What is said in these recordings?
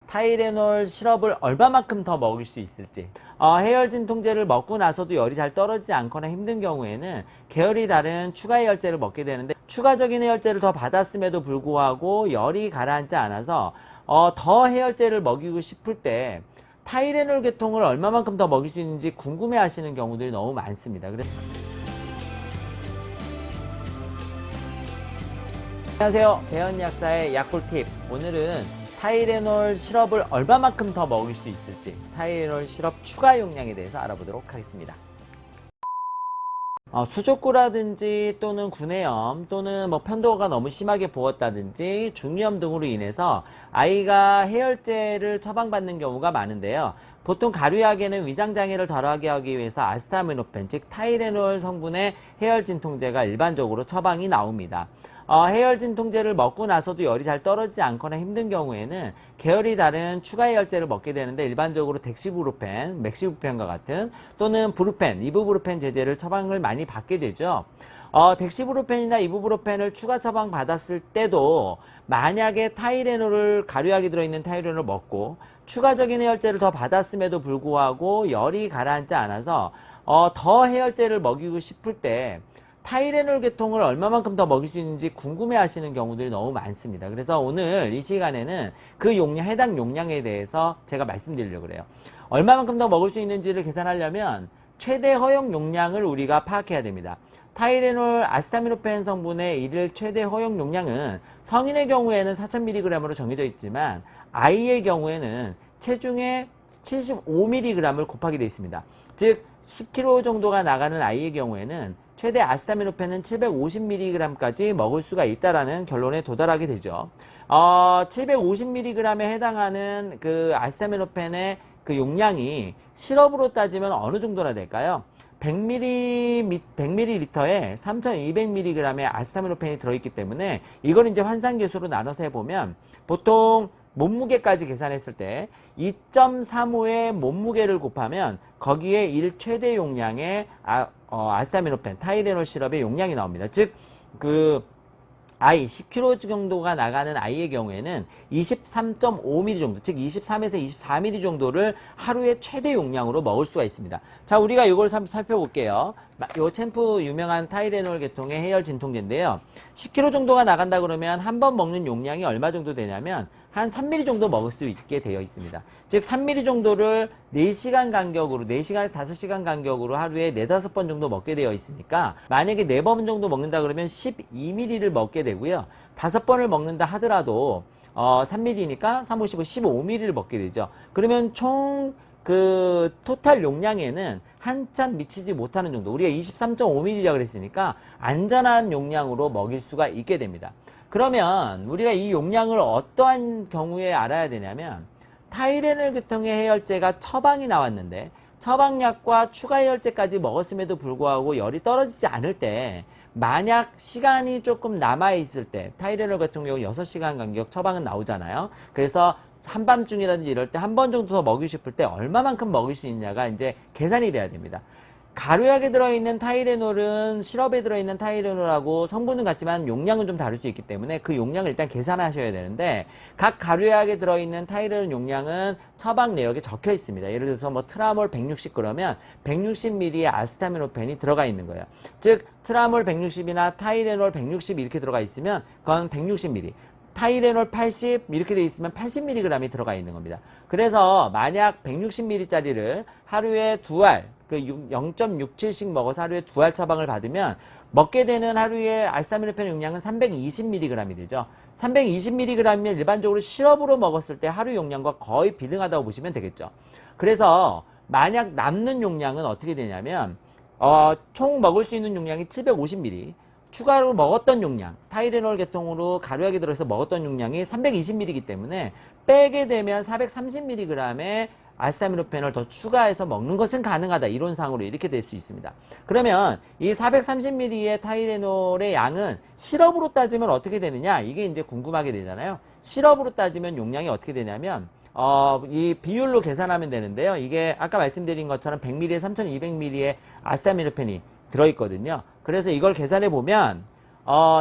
타이레놀 시럽을 얼마만큼 더 먹을 수 있을지. 해열 진통제를 먹고 나서도 열이 잘 떨어지지 않거나 힘든 경우에는 계열이 다른 추가 해열제를 먹게 되는데, 추가적인 해열제를 더 받았음에도 불구하고 열이 가라앉지 않아서 더 해열제를 먹이고 싶을 때 타이레놀 계통을 얼마만큼 더 먹일 수 있는지 궁금해 하시는 경우들이 너무 많습니다. 그래서 안녕하세요, 배현약사의 약꿀팁. 오늘은 타이레놀 시럽을 얼마만큼 더 먹일 수 있을지, 타이레놀 시럽 추가 용량에 대해서 알아보도록 하겠습니다. 수족구라든지 또는 구내염 또는 편도가 너무 심하게 부었다든지 중이염 등으로 인해서 아이가 해열제를 처방받는 경우가 많은데요. 보통 가류약에는 위장장애를 덜하게 하기 위해서 아스타미노펜, 즉 타이레놀 성분의 해열 진통제가 일반적으로 처방이 나옵니다. 해열 진통제를 먹고 나서도 열이 잘 떨어지지 않거나 힘든 경우에는 계열이 다른 추가 해열제를 먹게 되는데, 일반적으로 덱시부르펜, 맥시부펜과 같은 또는 부르펜, 이부부르펜 제제를 처방을 많이 받게 되죠. 덱시부르펜이나 이부부르펜을 추가 처방 받았을 때도 만약에 타이레놀을, 가류약이 들어있는 타이레놀을 먹고 추가적인 해열제를 더 받았음에도 불구하고 열이 가라앉지 않아서 더 해열제를 먹이고 싶을 때 타이레놀 계통을 얼마만큼 더 먹일 수 있는지 궁금해 하시는 경우들이 너무 많습니다. 그래서 오늘 이 시간에는 그 용량, 해당 용량에 대해서 제가 말씀드리려고 그래요. 얼마만큼 더 먹을 수 있는지를 계산하려면 최대 허용 용량을 우리가 파악해야 됩니다. 타이레놀, 아스타미노펜 성분의 일일 최대 허용 용량은 성인의 경우에는 4000mg으로 정해져 있지만 아이의 경우에는 체중의 75mg을 곱하게 되어 있습니다. 즉 10kg 정도가 나가는 아이의 경우에는 최대 아스타미노펜은 750mg까지 먹을 수가 있다라는 결론에 도달하게 되죠. 750mg에 해당하는 그 아스타미노펜의 그 용량이 시럽으로 따지면 어느 정도나 될까요? 100ml에 3200mg의 아스타미노펜이 들어있기 때문에 이걸 이제 환산계수로 나눠서 해보면 보통 몸무게까지 계산했을 때 2.35의 몸무게를 곱하면 거기에 일 최대 용량의 아스타미노펜, 타이레놀 시럽의 용량이 나옵니다. 즉, 아이 10kg 정도가 나가는 아이의 경우에는 23.5ml 정도, 즉 23에서 24ml 정도를 하루에 최대 용량으로 먹을 수가 있습니다. 자, 우리가 이걸 살펴볼게요. 요 챔프 유명한 타이레놀 계통의 해열 진통제인데요. 10kg 정도가 나간다 그러면 한 번 먹는 용량이 얼마 정도 되냐면 한 3ml 정도 먹을 수 있게 되어 있습니다. 즉 3ml 정도를 4시간 간격으로, 4시간에서 5시간 간격으로 하루에 4, 5번 정도 먹게 되어 있으니까 만약에 4번 정도 먹는다 그러면 12ml를 먹게 되고요. 5번을 먹는다 하더라도 3ml니까 3, 5, 15, 15ml를 먹게 되죠. 그러면 총 토탈 용량에는 한참 미치지 못하는 정도, 우리가 23.5ml라고 그랬으니까 안전한 용량으로 먹일 수가 있게 됩니다. 그러면 우리가 이 용량을 어떠한 경우에 알아야 되냐면, 타이레놀 계통의 해열제가 처방이 나왔는데 처방약과 추가 해열제까지 먹었음에도 불구하고 열이 떨어지지 않을 때, 만약 시간이 조금 남아있을 때, 타이레놀 같은 경우 6시간 간격 처방은 나오잖아요. 그래서 한밤중이라든지 이럴 때 한 번 정도 더 먹이고 싶을 때 얼마만큼 먹일 수 있냐가 이제 계산이 돼야 됩니다. 가루약에 들어있는 타이레놀은 시럽에 들어있는 타이레놀하고 성분은 같지만 용량은 좀 다를 수 있기 때문에 그 용량을 일단 계산하셔야 되는데, 각 가루약에 들어있는 타이레놀 용량은 처방 내역에 적혀 있습니다. 예를 들어서 트라몰 160 그러면 160ml의 아스타미노펜이 들어가 있는 거예요. 즉 트라몰 160이나 타이레놀 160 이렇게 들어가 있으면 그건 160ml, 타이레놀 80 이렇게 되어 있으면 80mg이 들어가 있는 겁니다. 그래서 만약 160ml짜리를 하루에 2알, 0.67씩 먹어서 하루에 2알 처방을 받으면 먹게 되는 하루에 아스타미노펜 용량은 320mg이 되죠. 320mg이면 일반적으로 시럽으로 먹었을 때 하루 용량과 거의 비등하다고 보시면 되겠죠. 그래서 만약 남는 용량은 어떻게 되냐면 총 먹을 수 있는 용량이 750ml, 추가로 먹었던 용량, 타이레놀 계통으로 가루약이 들어서 먹었던 용량이 320ml이기 때문에 빼게 되면 430mg의 아스타미노펜을 더 추가해서 먹는 것은 가능하다. 이론상으로 이렇게 될 수 있습니다. 그러면 이 430ml의 타이레놀의 양은 시럽으로 따지면 어떻게 되느냐? 이게 이제 궁금하게 되잖아요. 시럽으로 따지면 용량이 어떻게 되냐면 이 비율로 계산하면 되는데요. 이게 아까 말씀드린 것처럼 100ml에 3200ml의 아스타미노펜이 들어있거든요. 그래서 이걸 계산해 보면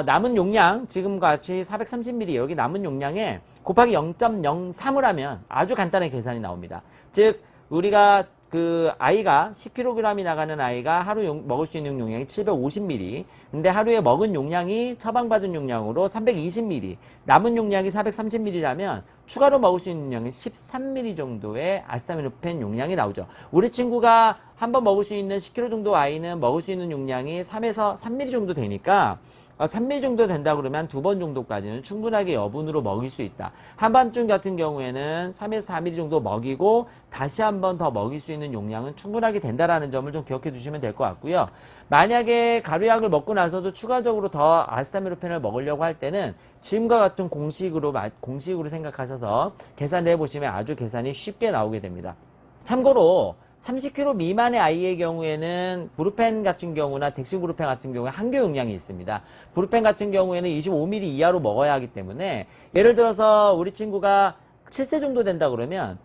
남은 용량 지금과 같이 430ml 여기 남은 용량에 곱하기 0.03을 하면 아주 간단한 계산이 나옵니다. 즉 우리가 그 아이가 10kg이 나가는 아이가 하루 먹을 수 있는 용량이 750ml. 근데 하루에 먹은 용량이 처방받은 용량으로 320ml. 남은 용량이 430ml라면 추가로 먹을 수 있는 용량이 13ml 정도의 아세타미노펜 용량이 나오죠. 우리 친구가 한번 먹을 수 있는 10kg 정도 아이는 먹을 수 있는 용량이 3에서 3ml 정도 되니까 3ml 정도 된다 그러면 2번 정도까지는 충분하게 여분으로 먹일 수 있다. 한밤중 같은 경우에는 3에서 4ml 정도 먹이고 다시 한 번 더 먹일 수 있는 용량은 충분하게 된다라는 점을 좀 기억해 두시면 될 것 같고요. 만약에 가루약을 먹고 나서도 추가적으로 더 아세타미노펜을 먹으려고 할 때는 지금과 같은 공식으로 생각하셔서 계산을 해보시면 아주 계산이 쉽게 나오게 됩니다. 참고로 30kg 미만의 아이의 경우에는 브루펜 같은 경우나 덱시브루펜 같은 경우에 한교 용량이 있습니다. 브루펜 같은 경우에는 25ml 이하로 먹어야 하기 때문에 예를 들어서 우리 친구가 7세 정도 된다 그러면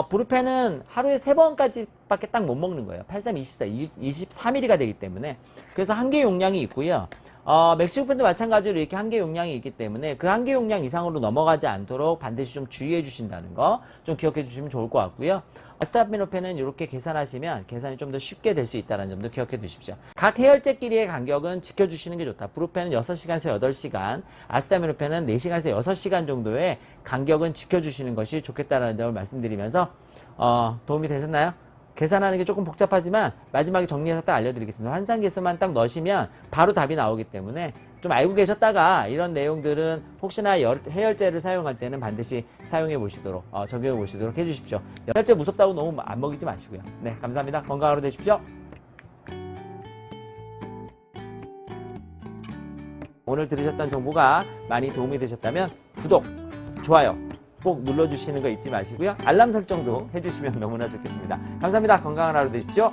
브루펜은 하루에 3번까지 밖에 딱 못 먹는 거예요. 83, 24, 24ml가 되기 때문에. 그래서 한개 용량이 있고요. 맥시브펜도 마찬가지로 이렇게 한개 용량이 있기 때문에 그 한개 용량 이상으로 넘어가지 않도록 반드시 좀 주의해 주신다는 거 좀 기억해 주시면 좋을 것 같고요. 아세타미노펜은 이렇게 계산하시면 계산이 좀 더 쉽게 될 수 있다는 점도 기억해 두십시오. 각 해열제끼리의 간격은 지켜주시는 게 좋다. 브루펜은 6시간에서 8시간, 아세타미노펜은 4시간에서 6시간 정도의 간격은 지켜주시는 것이 좋겠다는 점을 말씀드리면서 도움이 되셨나요? 계산하는 게 조금 복잡하지만 마지막에 정리해서 딱 알려드리겠습니다. 환산계수만 딱 넣으시면 바로 답이 나오기 때문에 좀 알고 계셨다가 이런 내용들은 혹시나 해열제를 사용할 때는 반드시 사용해 보시도록 적용해 보시도록 해주십시오. 해열제 무섭다고 너무 안 먹이지 마시고요. 네, 감사합니다. 건강한 하루 되십시오. 오늘 들으셨던 정보가 많이 도움이 되셨다면 구독, 좋아요 꼭 눌러주시는 거 잊지 마시고요. 알람 설정도 해주시면 너무나 좋겠습니다. 감사합니다. 건강한 하루 되십시오.